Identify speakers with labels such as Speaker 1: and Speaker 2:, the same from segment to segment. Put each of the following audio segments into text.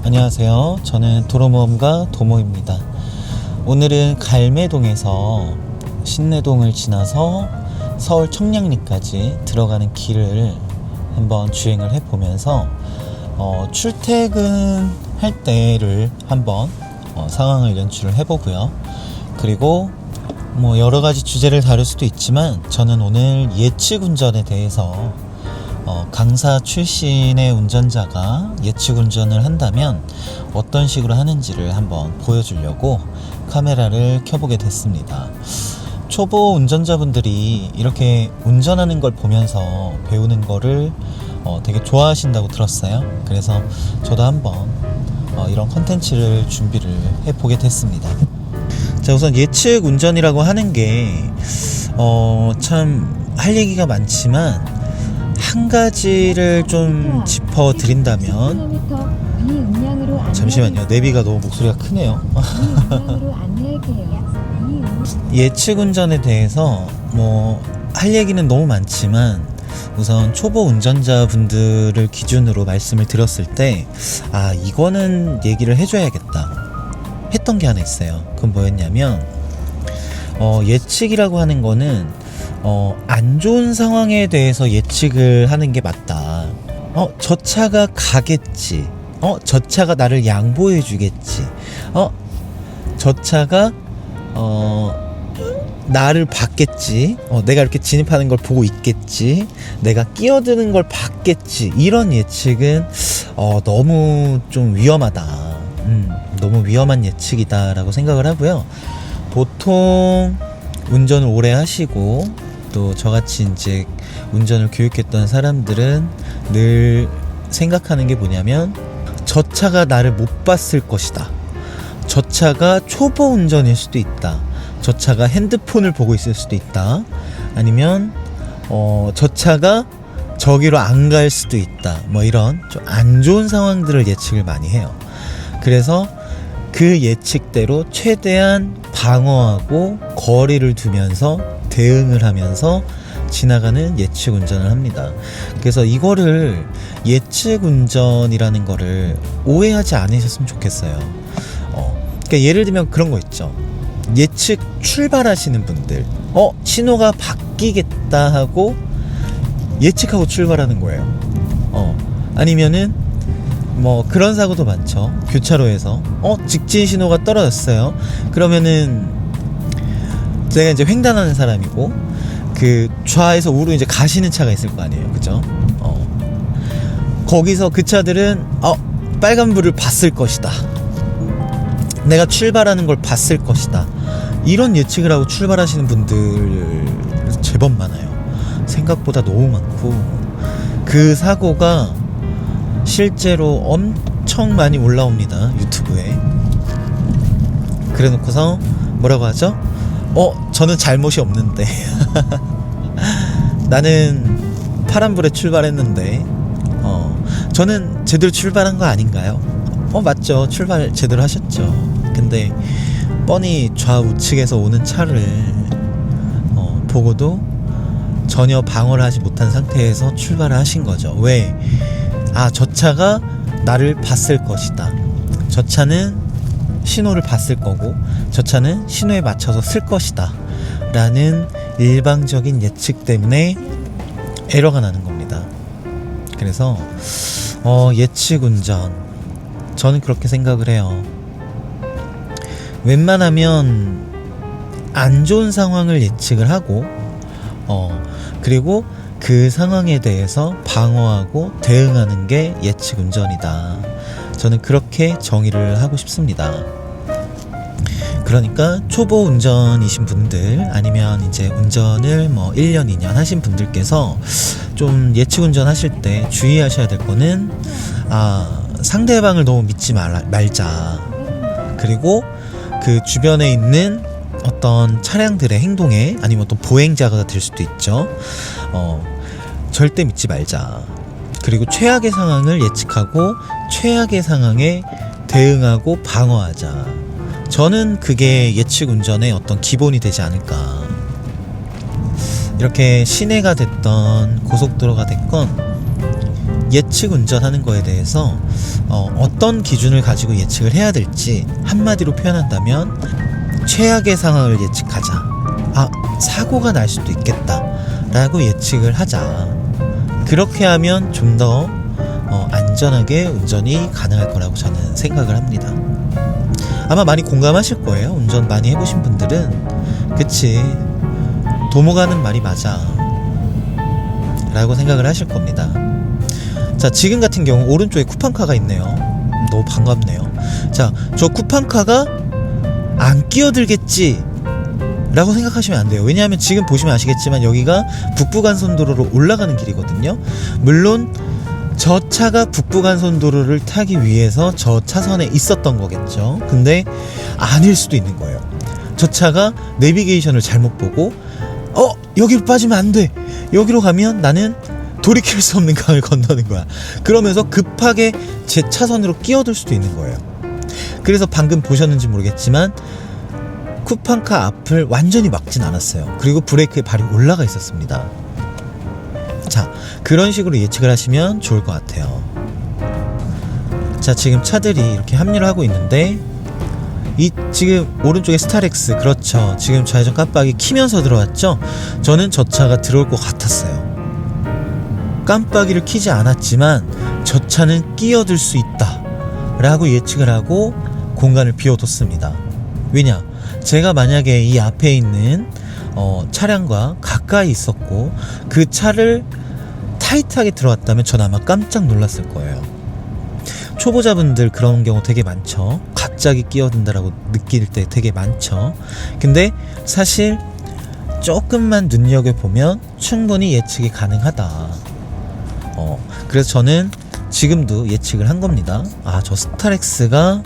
Speaker 1: 안녕하세요. 저는 도로모험가 도모입니다. 오늘은 갈매동에서 신내동을 지나서 서울 청량리까지 들어가는 길을 한번 주행을 해보면서 출퇴근할 때를 한번 상황을 연출을 해보고요. 그리고 여러가지 주제를 다룰 수도 있지만 저는 오늘 예측 운전에 대해서 강사 출신의 운전자가 예측 운전을 한다면 어떤 식으로 하는지를 한번 보여주려고 카메라를 켜보게 됐습니다. 초보 운전자분들이 이렇게 운전하는 걸 보면서 배우는 거를 되게 좋아하신다고 들었어요. 그래서 저도 한번 이런 컨텐츠를 준비를 해보게 됐습니다. 자, 우선 예측 운전이라고 하는 게 참 할 얘기가 많지만 한 가지를 좀 짚어드린다면, 잠시만요, 내비가 너무 목소리가 크네요. 예측 운전에 대해서 할 얘기는 너무 많지만 우선 초보 운전자분들을 기준으로 말씀을 드렸을 때 이거는 얘기를 해줘야겠다 했던 게 하나 있어요. 그건 뭐였냐면 예측이라고 하는 거는 안 좋은 상황에 대해서 예측을 하는 게 맞다. 저 차가 가겠지. 저 차가 나를 양보해 주겠지. 저 차가 나를 봤겠지. 내가 이렇게 진입하는 걸 보고 있겠지. 내가 끼어드는 걸 봤겠지. 이런 예측은 너무 좀 위험하다. 너무 위험한 예측이다라고 생각을 하고요. 보통 운전을 오래 하시고 또 저같이 이제 운전을 교육했던 사람들은 늘 생각하는 게 뭐냐면, 저 차가 나를 못 봤을 것이다. 저 차가 초보 운전일 수도 있다. 저 차가 핸드폰을 보고 있을 수도 있다. 아니면 저 차가 저기로 안 갈 수도 있다. 이런 좀 안 좋은 상황들을 예측을 많이 해요. 그래서 그 예측대로 최대한 방어하고 거리를 두면서 대응을 하면서 지나가는 예측 운전을 합니다. 그래서 이거를 예측 운전이라는 거를 오해하지 않으셨으면 좋겠어요. 그러니까 예를 들면 그런 거 있죠. 예측 출발하시는 분들, 신호가 바뀌겠다 하고 예측하고 출발하는 거예요. 아니면은 그런 사고도 많죠. 교차로에서 직진 신호가 떨어졌어요. 그러면은 제가 이제 횡단하는 사람이고 그 좌에서 우로 이제 가시는 차가 있을 거 아니에요, 그죠? 거기서 그 차들은 빨간불을 봤을 것이다. 내가 출발하는 걸 봤을 것이다. 이런 예측을 하고 출발하시는 분들 제법 많아요. 생각보다 너무 많고, 그 사고가 실제로 엄청 많이 올라옵니다, 유튜브에. 그래 놓고서 뭐라고 하죠? 저는 잘못이 없는데 나는 파란불에 출발했는데 저는 제대로 출발한 거 아닌가요? 맞죠, 출발 제대로 하셨죠. 근데 뻔히 좌우측에서 오는 차를 보고도 전혀 방어를 하지 못한 상태에서 출발을 하신 거죠. 왜? 저 차가 나를 봤을 것이다. 저 차는 신호를 봤을 거고 저 차는 신호에 맞춰서 쓸 것이다 라는 일방적인 예측 때문에 에러가 나는 겁니다. 그래서 예측 운전, 저는 그렇게 생각을 해요. 웬만하면 안 좋은 상황을 예측을 하고 그리고 그 상황에 대해서 방어하고 대응하는 게 예측 운전이다. 저는 그렇게 정의를 하고 싶습니다. 그러니까 초보 운전이신 분들, 아니면 이제 운전을 1년, 2년 하신 분들께서 좀 예측 운전 하실 때 주의하셔야 될 거는 상대방을 너무 믿지 말자. 그리고 그 주변에 있는 어떤 차량들의 행동에, 아니면 또 보행자가 될 수도 있죠. 절대 믿지 말자. 그리고 최악의 상황을 예측하고 최악의 상황에 대응하고 방어하자. 저는 그게 예측 운전의 어떤 기본이 되지 않을까. 이렇게 시내가 됐던 고속도로가 됐건 예측 운전하는 거에 대해서 어떤 기준을 가지고 예측을 해야 될지 한마디로 표현한다면 최악의 상황을 예측하자. 사고가 날 수도 있겠다 라고 예측을 하자. 그렇게 하면 좀 더 안전하게 운전이 가능할 거라고 저는 생각을 합니다. 아마 많이 공감하실 거예요. 운전 많이 해보신 분들은. 그치, 도모가는 말이 맞아 라고 생각을 하실 겁니다. 자, 지금 같은 경우 오른쪽에 쿠팡카가 있네요. 너무 반갑네요. 자, 저 쿠팡카가 안 끼어들겠지 라고 생각하시면 안 돼요. 왜냐하면 지금 보시면 아시겠지만 여기가 북부간선도로로 올라가는 길이거든요. 물론 저 차가 북부간선도로를 타기 위해서 저 차선에 있었던 거겠죠. 근데 아닐 수도 있는 거예요. 저 차가 내비게이션을 잘못 보고 여기로 빠지면 안 돼, 여기로 가면 나는 돌이킬 수 없는 강을 건너는 거야. 그러면서 급하게 제 차선으로 끼어들 수도 있는 거예요. 그래서 방금 보셨는지 모르겠지만 쿠팡카 앞을 완전히 막진 않았어요. 그리고 브레이크에 발이 올라가 있었습니다. 자, 그런 식으로 예측을 하시면 좋을 것 같아요. 자, 지금 차들이 이렇게 합류를 하고 있는데 지금 오른쪽에 스타렉스, 그렇죠. 지금 좌회전 깜빡이 키면서 들어왔죠. 저는 저 차가 들어올 것 같았어요. 깜빡이를 키지 않았지만 저 차는 끼어들 수 있다 라고 예측을 하고 공간을 비워뒀습니다. 왜냐, 제가 만약에 이 앞에 있는 차량과 가까이 있었고 그 차를 타이트하게 들어왔다면 전 아마 깜짝 놀랐을 거예요. 초보자분들 그런 경우 되게 많죠. 갑자기 끼어든다라고 느낄 때 되게 많죠. 근데 사실 조금만 눈여겨보면 충분히 예측이 가능하다. 그래서 저는 지금도 예측을 한 겁니다. 저 스타렉스가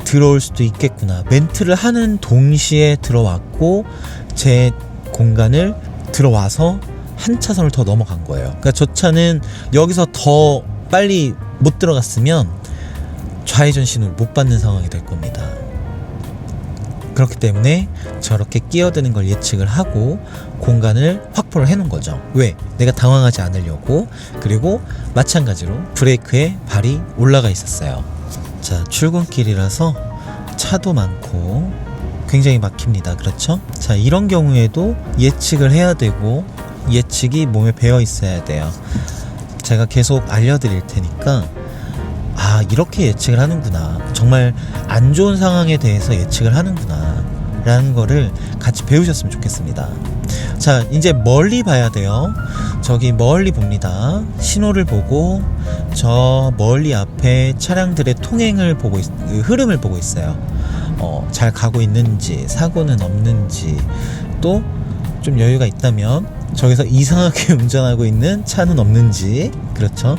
Speaker 1: 들어올 수도 있겠구나. 멘트를 하는 동시에 들어왔고 제 공간을 들어와서 한 차선을 더 넘어간 거예요. 그러니까 저 차는 여기서 더 빨리 못 들어갔으면 좌회전 신호를 못 받는 상황이 될 겁니다. 그렇기 때문에 저렇게 끼어드는 걸 예측을 하고 공간을 확보를 해놓은 거죠. 왜? 내가 당황하지 않으려고. 그리고 마찬가지로 브레이크에 발이 올라가 있었어요. 자, 출근길이라서 차도 많고 굉장히 막힙니다. 그렇죠? 자, 이런 경우에도 예측을 해야 되고 예측이 몸에 배어 있어야 돼요. 제가 계속 알려드릴 테니까 이렇게 예측을 하는구나, 정말 안 좋은 상황에 대해서 예측을 하는구나 라는 거를 같이 배우셨으면 좋겠습니다. 자, 이제 멀리 봐야 돼요. 저기 멀리 봅니다. 신호를 보고 저 멀리 앞에 차량들의 통행을 보고 흐름을 보고 있어요. 잘 가고 있는지, 사고는 없는지, 또 좀 여유가 있다면 저기서 이상하게 운전하고 있는 차는 없는지. 그렇죠?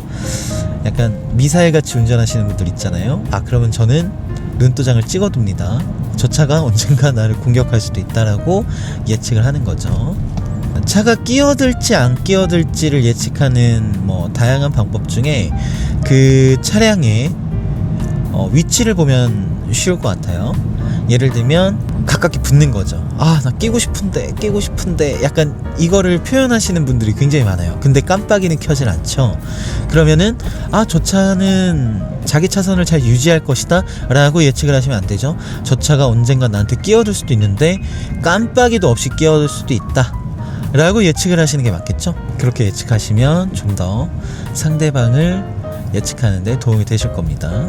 Speaker 1: 약간 미사일같이 운전하시는 분들 있잖아요. 그러면 저는 눈도장을 찍어둡니다. 저 차가 언젠가 나를 공격할 수도 있다라고 예측을 하는 거죠. 차가 끼어들지 안 끼어들지를 예측하는 다양한 방법 중에 그 차량의 위치를 보면 쉬울 것 같아요. 예를 들면 가깝게 붙는 거죠. 나 끼고 싶은데 약간 이거를 표현하시는 분들이 굉장히 많아요. 근데 깜빡이는 켜질 않죠. 그러면은 저 차는 자기 차선을 잘 유지할 것이다 라고 예측을 하시면 안 되죠. 저 차가 언젠가 나한테 끼어들 수도 있는데 깜빡이도 없이 끼어들 수도 있다 라고 예측을 하시는 게 맞겠죠. 그렇게 예측하시면 좀 더 상대방을 예측하는데 도움이 되실 겁니다.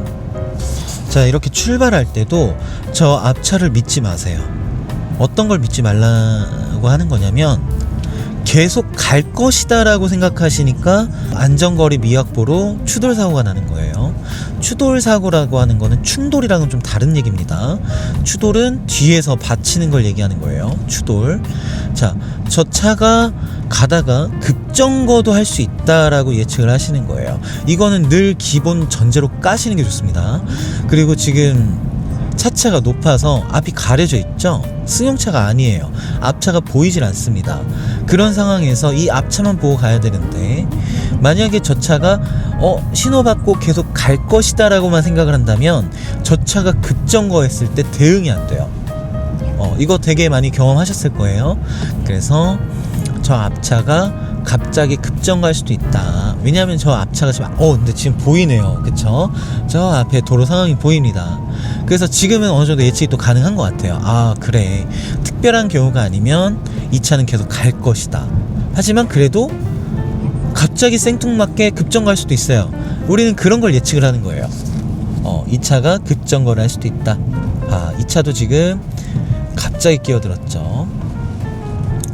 Speaker 1: 자, 이렇게 출발할 때도 저 앞차를 믿지 마세요. 어떤 걸 믿지 말라고 하는 거냐면 계속 갈 것이다 라고 생각하시니까 안전거리 미확보로 추돌사고가 나는 거예요. 추돌사고라고 하는 거는 충돌이랑은 좀 다른 얘기입니다. 추돌은 뒤에서 받치는 걸 얘기하는 거예요. 추돌. 자, 저 차가 가다가 급정거도 할 수 있다라고 예측을 하시는 거예요. 이거는 늘 기본 전제로 까시는 게 좋습니다. 그리고 지금 차체가 높아서 앞이 가려져 있죠. 승용차가 아니에요. 앞차가 보이질 않습니다. 그런 상황에서 이 앞차만 보고 가야 되는데 만약에 저 차가 신호받고 계속 갈 것이다 라고만 생각을 한다면 저 차가 급정거했을 때 대응이 안 돼요. 이거 되게 많이 경험하셨을 거예요. 그래서 저 앞차가 갑자기 급정거할 수도 있다. 왜냐하면 저 앞차가 지금 근데 지금 보이네요. 그쵸? 저 앞에 도로 상황이 보입니다. 그래서 지금은 어느 정도 예측이 또 가능한 것 같아요. 아, 그래, 특별한 경우가 아니면 이 차는 계속 갈 것이다. 하지만 그래도 갑자기 생뚱맞게 급정거할 수도 있어요. 우리는 그런 걸 예측을 하는 거예요. 이 차가 급정거를 할 수도 있다. 이 차도 지금 갑자기 끼어들었죠.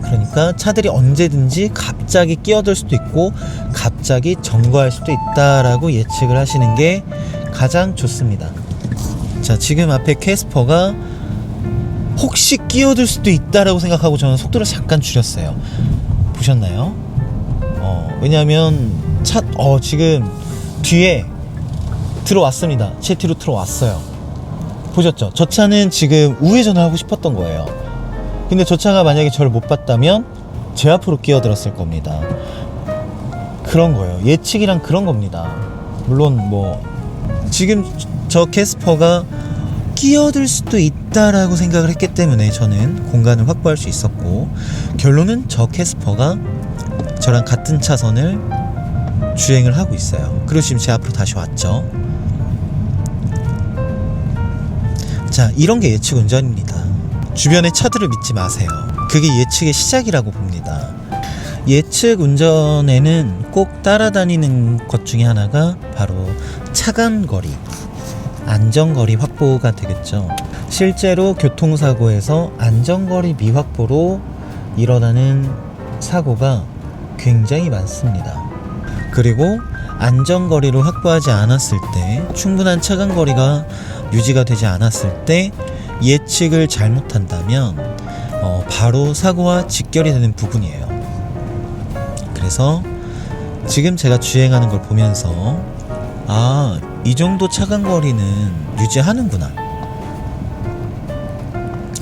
Speaker 1: 그러니까 차들이 언제든지 갑자기 끼어들 수도 있고 갑자기 정거할 수도 있다라고 예측을 하시는 게 가장 좋습니다. 자, 지금 앞에 캐스퍼가 혹시 끼어들 수도 있다라고 생각하고 저는 속도를 잠깐 줄였어요. 보셨나요? 왜냐하면 지금 뒤에 들어왔습니다. 제 뒤로 들어왔어요. 보셨죠? 저 차는 지금 우회전을 하고 싶었던 거예요. 근데 저 차가 만약에 저를 못 봤다면 제 앞으로 끼어들었을 겁니다. 그런 거예요. 예측이란 그런 겁니다. 물론 지금 저 캐스퍼가 끼어들 수도 있다라고 생각을 했기 때문에 저는 공간을 확보할 수 있었고, 결론은 저 캐스퍼가 저랑 같은 차선을 주행을 하고 있어요. 그리고 지금 제 앞으로 다시 왔죠. 자, 이런 게 예측 운전입니다. 주변의 차들을 믿지 마세요. 그게 예측의 시작이라고 봅니다. 예측 운전에는 꼭 따라다니는 것 중에 하나가 바로 차간거리, 안전거리 확보가 되겠죠. 실제로 교통사고에서 안전거리 미확보로 일어나는 사고가 굉장히 많습니다. 그리고 안전거리를 확보하지 않았을 때, 충분한 차간거리가 유지가 되지 않았을 때 예측을 잘못한다면 바로 사고와 직결이 되는 부분이에요. 그래서 지금 제가 주행하는 걸 보면서 이 정도 차간거리는 유지하는구나,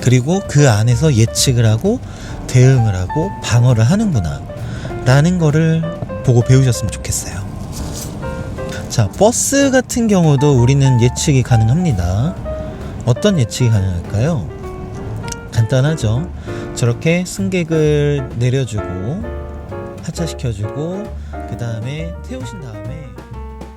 Speaker 1: 그리고 그 안에서 예측을 하고 대응을 하고 방어를 하는구나 라는 거를 보고 배우셨으면 좋겠어요. 자, 버스 같은 경우도 우리는 예측이 가능합니다. 어떤 예측이 가능할까요? 간단하죠. 저렇게 승객을 내려주고 하차시켜주고 그 다음에 태우신 다음에